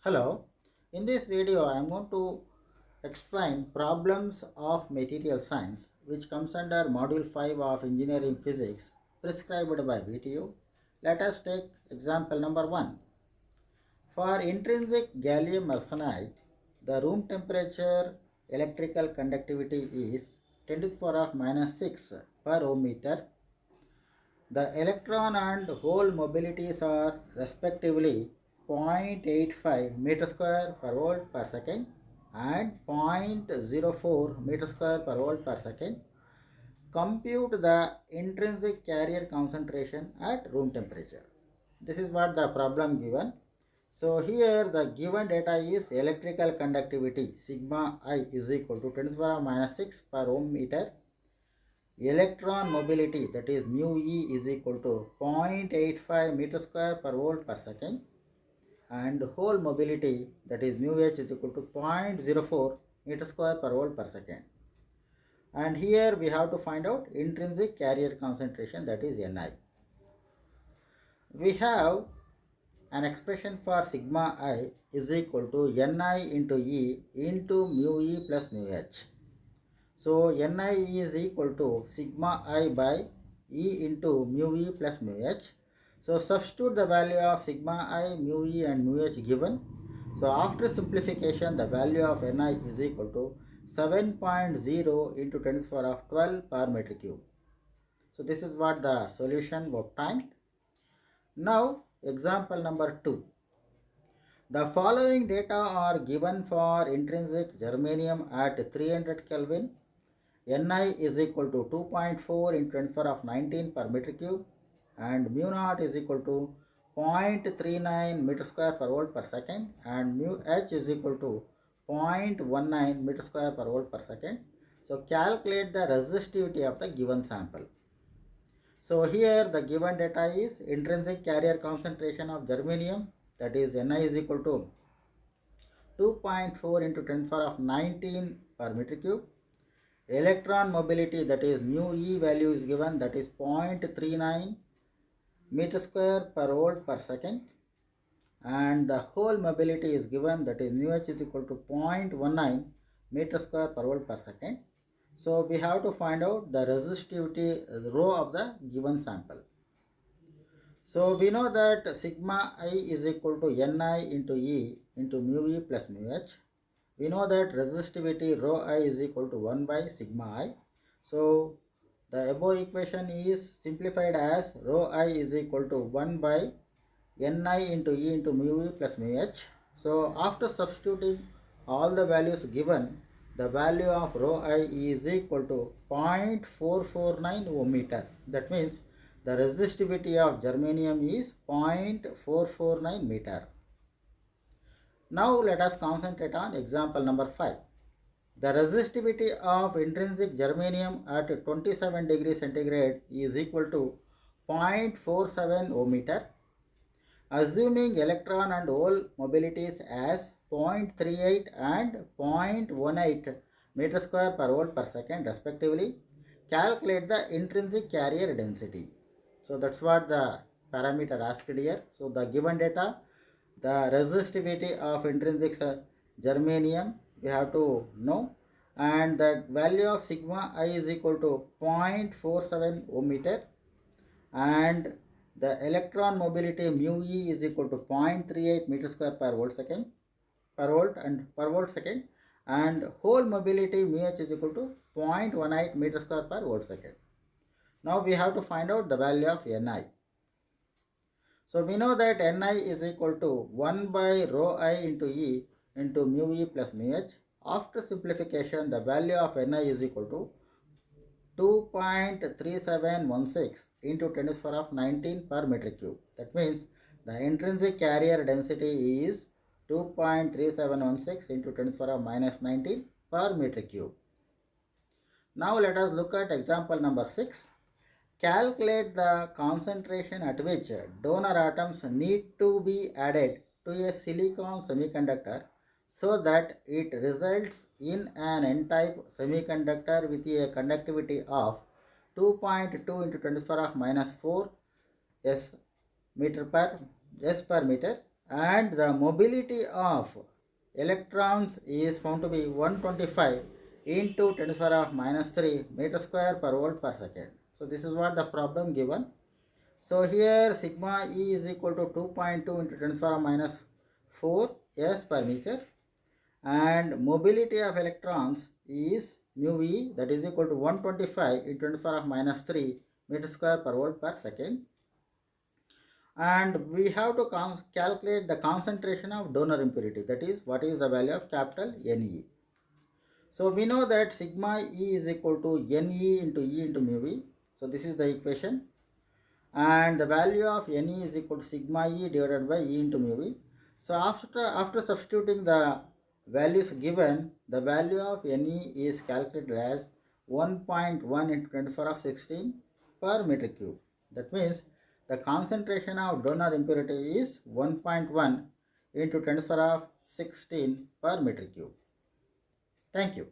Hello, in this video I am going to explain problems of material science which comes under module 5 of engineering physics prescribed by VTU. Let us take example number 1. For intrinsic gallium arsenide, the room temperature electrical conductivity is 10 to the power of minus 6 per ohm meter. The electron and hole mobilities are respectively 0.85 meter square per volt per second and 0.04 meter square per volt per second. Compute the intrinsic carrier concentration at room temperature. This is what the problem given. So here the given data is electrical conductivity sigma I is equal to 10 to the power minus 6 per ohm meter. Electron mobility, that is mu E, is equal to 0.85 meter square per volt per second, and hole mobility, that is mu H, is equal to 0.04 meter square per volt per second. And here we have to find out intrinsic carrier concentration, that is Ni. We have an expression for sigma I is equal to Ni into E into mu E plus mu H. So Ni is equal to sigma I by E into mu E plus mu H. So substitute the value of sigma I, mu E and mu H given. So after simplification, the value of Ni is equal to 7.0 into 10 to the power of 12 per meter cube. So this is what the solution obtained. Now example number 2. The following data are given for intrinsic germanium at 300 Kelvin. Ni is equal to 2.4 into 10 to the power of 19 per meter cube and mu naught is equal to 0.39 meter square per volt per second and mu H is equal to 0.19 meter square per volt per second. So calculate the resistivity of the given sample. So here the given data is intrinsic carrier concentration of germanium, that is Ni is equal to 2.4 into 10 to the power of 19 per meter cube. Electron mobility, that is mu E value is given, that is 0.39 meter square per volt per second, and the hole mobility is given, that is mu H is equal to 0.19 meter square per volt per second. So we have to find out the resistivity rho of the given sample. So we know that sigma I is equal to Ni into E into mu E plus mu H. We know that resistivity rho I is equal to 1 by sigma I. So the above equation is simplified as rho I is equal to 1 by Ni into E into mu E plus mu H. So after substituting all the values given, the value of rho I is equal to 0.449 ohm meter. That means the resistivity of germanium is 0.449 meter. Now let us concentrate on example number 5. The resistivity of intrinsic germanium at 27 degrees centigrade is equal to 0.47 ohm meter. Assuming electron and hole mobilities as 0.38 and 0.18 meter square per volt per second respectively, calculate the intrinsic carrier density. So that's what the parameter asked here. So the given data, the resistivity of intrinsic germanium we have to know, and the value of sigma I is equal to 0.47 ohm meter, and the electron mobility mu E is equal to 0.38 meter square per volt second per volt second, and hole mobility mu H is equal to 0.18 meter square per volt second. Now we have to find out the value of Ni. So we know that Ni is equal to 1 by rho I into E into mu E plus mu H. After simplification, the value of Ni is equal to 2.3716 into 10 to the power of 19 per meter cube. That means the intrinsic carrier density is 2.3716 into 10 to the power of minus 19 per meter cube. Now let us look at example number 6. Calculate the concentration at which donor atoms need to be added to a silicon semiconductor so that it results in an n-type semiconductor with a conductivity of 2.2 into 10 to the power of minus 4 s per meter, and the mobility of electrons is found to be 125 into 10 to the power of minus 3 meter square per volt per second. So this is what the problem given. So here sigma E is equal to 2.2 into 10 to the power of minus 4 s per meter, and mobility of electrons is mu E, that is equal to 125 into 10 to the power of minus 3 meter square per volt per second. And we have to calculate the concentration of donor impurity, that is what is the value of capital Ne. So we know that sigma E is equal to Ne into E into mu V. So this is the equation, and the value of Ne is equal to sigma E divided by E into mu V. So after substituting the values given, the value of Ne is calculated as 1.1 into 10 to the power of 16 per meter cube. That means the concentration of donor impurity is 1.1 into 10 to the power of 16 per meter cube. Thank you.